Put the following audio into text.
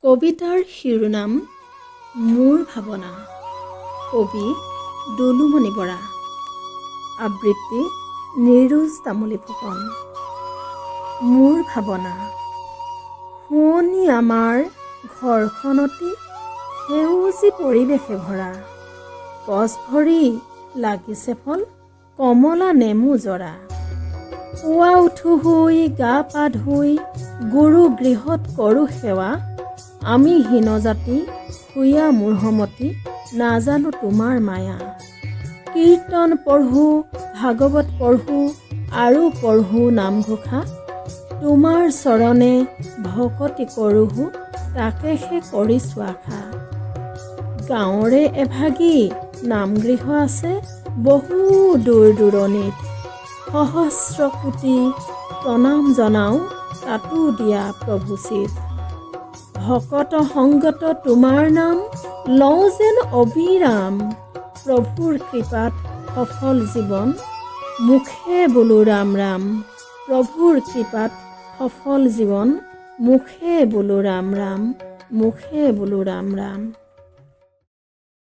কবিতাৰ শিৰোনাম মুৰ ভাৱনা। কবি দুলুমণি বৰা। আবৃত্তি নিৰুজ তামুলী ফুকন। মুৰ ভাৱনা। শুৱনি আমাৰ ঘৰখনতি সেউজী পৰিৱেশে ভৰা। গছ ভৰি লাগিছে ফল কমলা নেমু জৰা। পুৱা উঠো শুই গা পা ধুই গুৰু গৃহত কৰোঁ সেৱা। আমি হীনজাতি শুয়া মূঢ়মতি নাজানো তোমাৰ মায়া। কীৰ্তন পঢ়ো ভাগৱত পঢ়ো আৰু পঢ়ো নামঘোষা। তোমাৰ চৰণে ভকতি কৰোহো তাকেহে কৰিছো আশা। গাঁৱৰে এভাগী নামগৃহ আছে বহু দূৰ দূৰণিত। সহস্ৰ কোটি প্ৰণাম জনাওঁ তাতো দিয়া প্ৰভুচিত। ভকত সংগত তোমাৰ নাম লওঁ যেন অবিৰাম। প্ৰভুৰ কৃপাত সফল জীৱন মুখে বোলো ৰাম ৰাম। প্ৰভুৰ কৃপাত সফল জীৱন মুখে বোলো ৰাম ৰাম। মুখে বোলো ৰাম ৰাম।